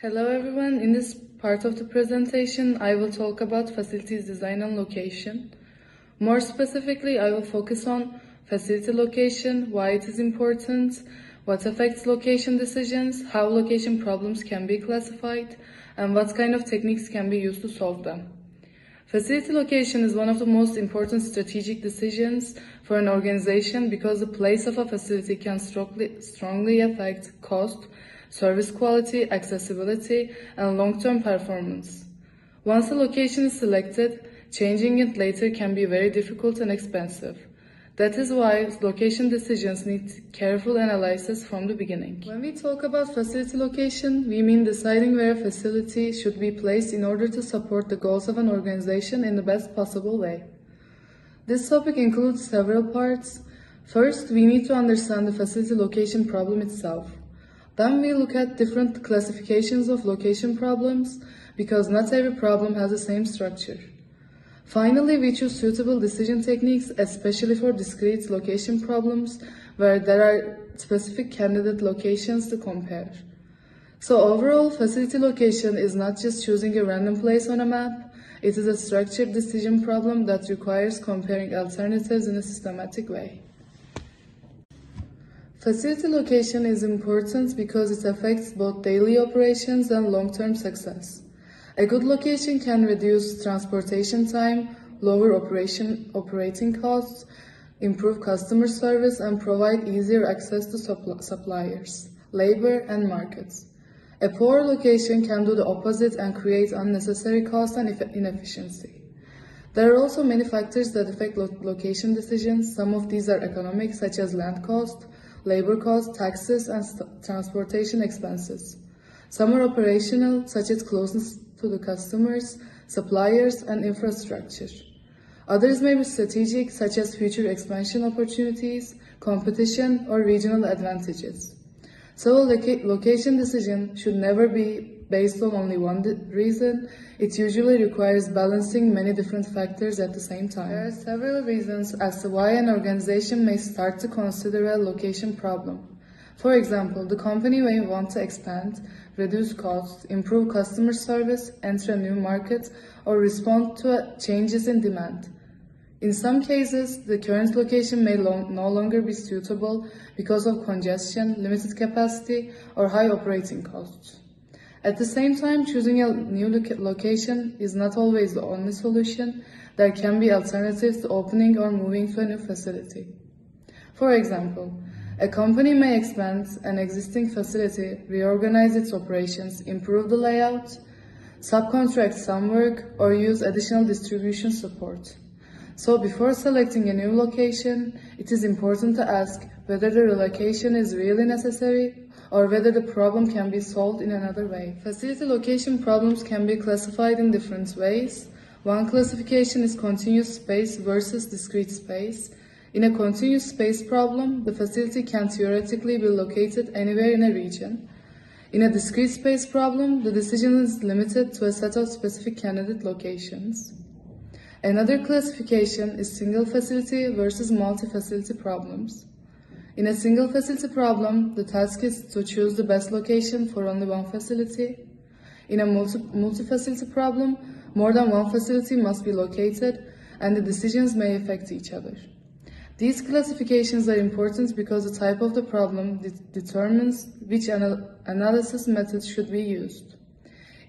Hello everyone, in this part of the presentation I will talk about facilities design and location. More specifically, I will focus on facility location, why it is important, what affects location decisions, how location problems can be classified, and what kind of techniques can be used to solve them. Facility location is one of the most important strategic decisions for an organization because the place of a facility can strongly affect cost, service quality, accessibility, and long-term performance. Once a location is selected, changing it later can be very difficult and expensive. That is why location decisions need careful analysis from the beginning. When we talk about facility location, we mean deciding where a facility should be placed in order to support the goals of an organization in the best possible way. This topic includes several parts. First, we need to understand the facility location problem itself. Then we look at different classifications of location problems because not every problem has the same structure. Finally, we choose suitable decision techniques, especially for discrete location problems where there are specific candidate locations to compare. So overall, facility location is not just choosing a random place on a map, it is a structured decision problem that requires comparing alternatives in a systematic way. Facility location is important because it affects both daily operations and long-term success. A good location can reduce transportation time, lower operating costs, improve customer service, and provide easier access to suppliers, labor, and markets. A poor location can do the opposite and create unnecessary cost and inefficiency. There are also many factors that affect location decisions. Some of these are economic, such as land cost, labor costs, taxes, and transportation expenses. Some are operational, such as closeness to the customers, suppliers, and infrastructure. Others may be strategic, such as future expansion opportunities, competition, or regional advantages. So a location decision should never be based on only one reason. It usually requires balancing many different factors at the same time. There are several reasons as to why an organization may start to consider a location problem. For example, the company may want to expand, reduce costs, improve customer service, enter a new market, or respond to changes in demand. In some cases, the current location may no longer be suitable because of congestion, limited capacity, or high operating costs. At the same time, choosing a new location is not always the only solution. There can be alternatives to opening or moving to a new facility. For example, a company may expand an existing facility, reorganize its operations, improve the layout, subcontract some work, or use additional distribution support. So before selecting a new location, it is important to ask whether the relocation is really necessary or whether the problem can be solved in another way. Facility location problems can be classified in different ways. One classification is continuous space versus discrete space. In a continuous space problem, the facility can theoretically be located anywhere in a region. In a discrete space problem, the decision is limited to a set of specific candidate locations. Another classification is single facility versus multi-facility problems. In a single facility problem, the task is to choose the best location for only one facility. In a multi-facility problem, more than one facility must be located, and the decisions may affect each other. These classifications are important because the type of the problem determines which analysis method should be used.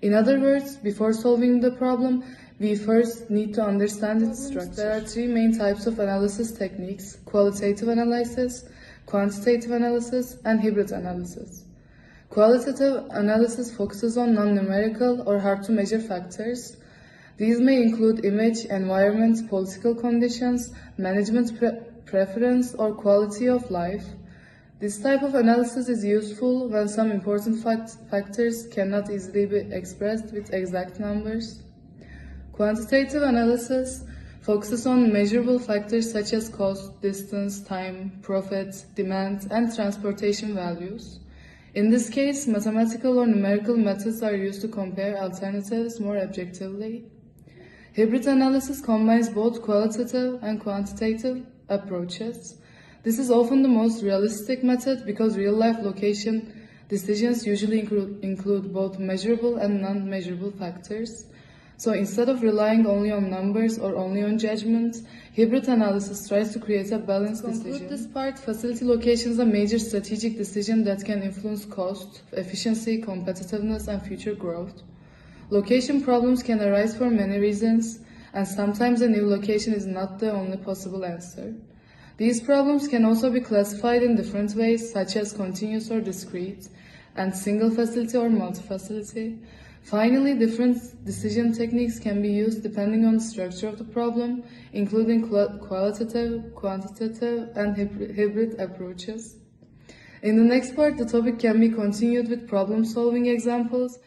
In other words, before solving the problem, we first need to understand its structure. There are three main types of analysis techniques: qualitative analysis, quantitative analysis, and hybrid analysis. Qualitative analysis focuses on non-numerical or hard-to-measure factors. These may include image, environment, political conditions, management preference, or quality of life. This type of analysis is useful when some important factors cannot easily be expressed with exact numbers. Quantitative analysis focuses on measurable factors such as cost, distance, time, profit, demand, and transportation values. In this case, mathematical or numerical methods are used to compare alternatives more objectively. Hybrid analysis combines both qualitative and quantitative approaches. This is often the most realistic method because real-life location Decisions usually include both measurable and non-measurable factors. So instead of relying only on numbers or only on judgment, hybrid analysis tries to create a balanced decision. To conclude this part, facility location is a major strategic decision that can influence cost, efficiency, competitiveness, and future growth. Location problems can arise for many reasons, and sometimes a new location is not the only possible answer. These problems can also be classified in different ways, such as continuous or discrete, and single facility or multi-facility. Finally, different decision techniques can be used depending on the structure of the problem, including qualitative, quantitative, and hybrid approaches. In the next part, the topic can be continued with problem-solving examples.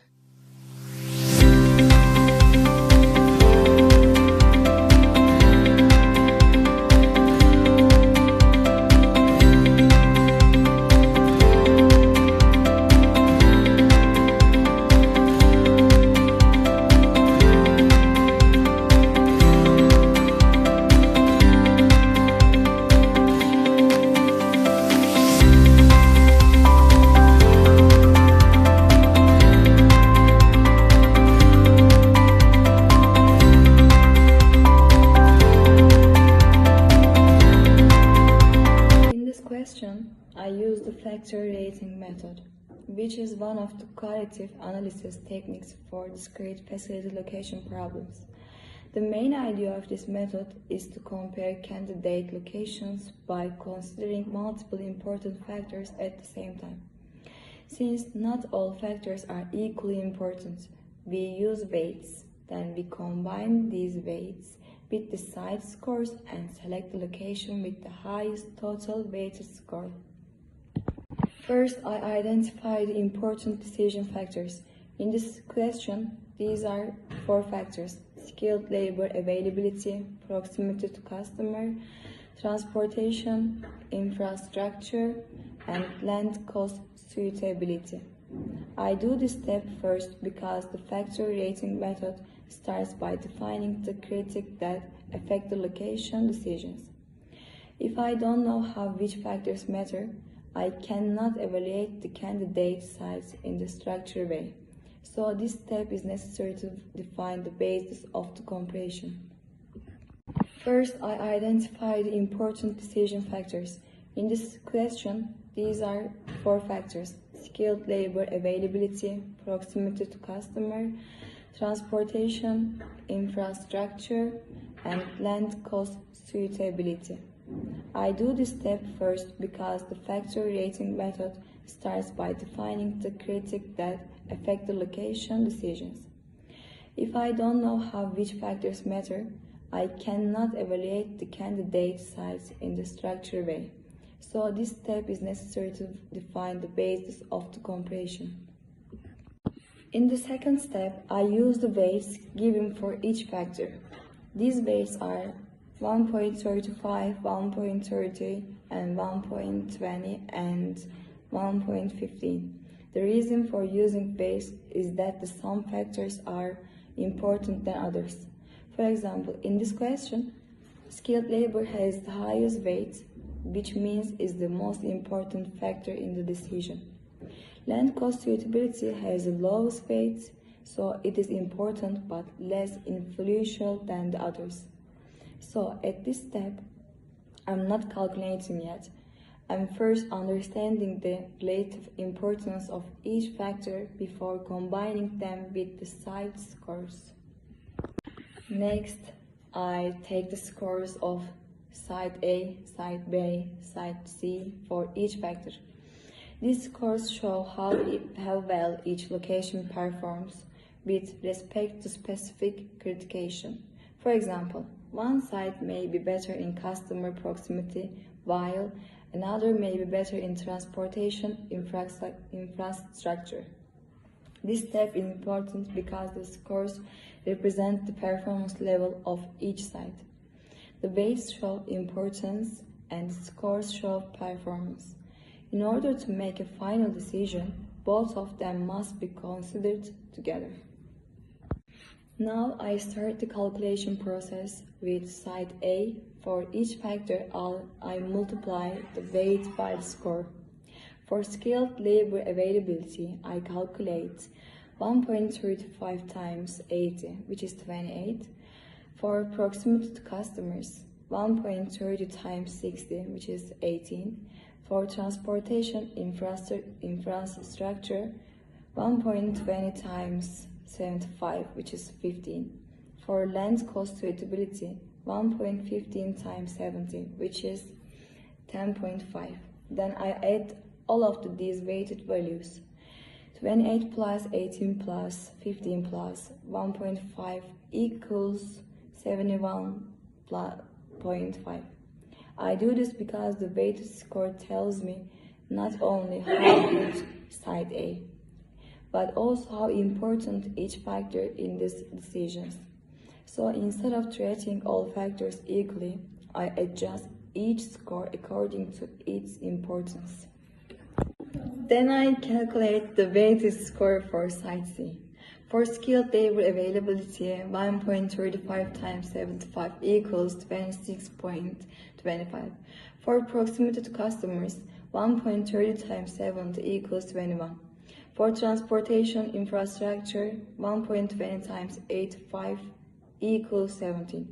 I use the factor rating method, which is one of the qualitative analysis techniques for discrete facility location problems. The main idea of this method is to compare candidate locations by considering multiple important factors at the same time. Since not all factors are equally important, we use weights. Then we combine these weights with the site scores and select the location with the highest total weighted score. First, I identify the important decision factors. In this question, these are 4 factors: skilled labor availability, proximity to customer, transportation, infrastructure, and land cost suitability. I do this step first because the factor rating method starts by defining the criteria that affect the location decisions. If I don't know how which factors matter, I cannot evaluate the candidate sites in the structured way. So this step is necessary to define the basis of the comparison. First, I identify the important decision factors. In this question, these are 4 factors: skilled labor availability, proximity to customer, transportation, infrastructure, and land cost suitability. I do this step first because the factor rating method starts by defining the criteria that affect the location decisions. If I don't know how which factors matter, I cannot evaluate the candidate sites in the structured way. So this step is necessary to define the basis of the comparison. In the second step, I use the weights given for each factor. These weights are 1.35, 1.30, and 1.20, and 1.15. The reason for using weights is that some factors are important than others. For example, in this question, skilled labor has the highest weight, which means is the most important factor in the decision. Land cost suitability has the lowest weight, so it is important but less influential than the others. So at this step, I'm not calculating yet. I'm first understanding the relative importance of each factor before combining them with the site scores. Next, I take the scores of site A, site B, site C for each factor. These scores show how well each location performs with respect to specific criterion. For example, one site may be better in customer proximity, while another may be better in transportation infrastructure. This step is important because the scores represent the performance level of each site. The weights show importance and the scores show performance. In order to make a final decision, both of them must be considered together. Now I start the calculation process with site A. For each factor, I multiply the weight by the score. For skilled labor availability, I calculate 1.35 times 80, which is 28. For proximity to customers, 1.30 times 60, which is 18. For transportation infrastructure, 1.20 times 75, which is 15. For land cost suitability, 1.15 times 70, which is 10.5. Then I add all of these weighted values. 28 plus 18 plus 15 plus 1.5 equals 71.5. I do this because the weighted score tells me not only how good side A, but also how important each factor in these decisions. So instead of treating all factors equally, I adjust each score according to its importance. Then I calculate the weighted score for side C. For skilled labor availability, 1.35 times 75 equals 26.25. For proximity to customers, 1.30 times 70 equals 21. For transportation infrastructure, 1.20 times 85 equals 17.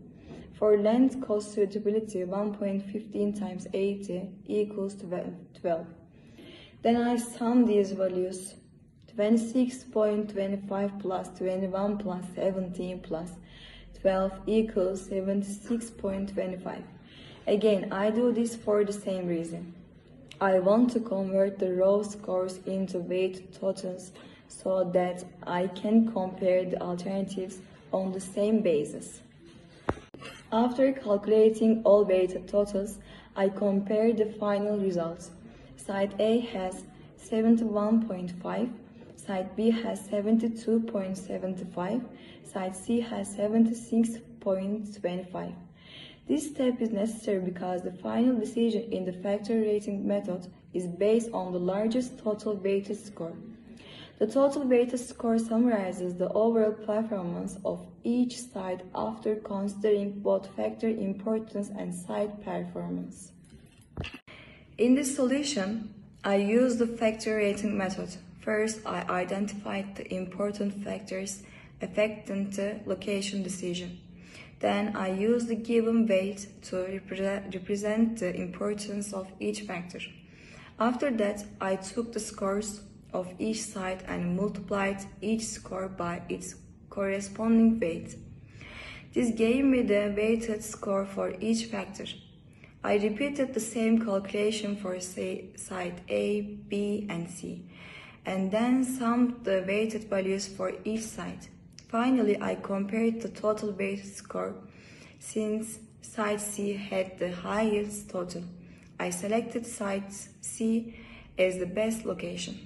For land cost suitability, 1.15 times 80 equals 12. Then I sum these values. 26.25 plus 21 plus 17 plus 12 equals 76.25. Again, I do this for the same reason. I want to convert the raw scores into weighted totals so that I can compare the alternatives on the same basis. After calculating all weighted totals, I compare the final results. Side A has 71.5, Side B has 72.75, Side C has 76.25. This step is necessary because the final decision in the factor rating method is based on the largest total weighted score. The total weighted score summarizes the overall performance of each side after considering both factor importance and side performance. In this solution, I used the factor rating method. First, I identified the important factors affecting the location decision. Then I used the given weight to represent the importance of each factor. After that, I took the scores of each side and multiplied each score by its corresponding weight. This gave me the weighted score for each factor. I repeated the same calculation for side A, B, and C, and then summed the weighted values for each side. Finally, I compared the total weighted score. Since side C had the highest total, I selected side C as the best location.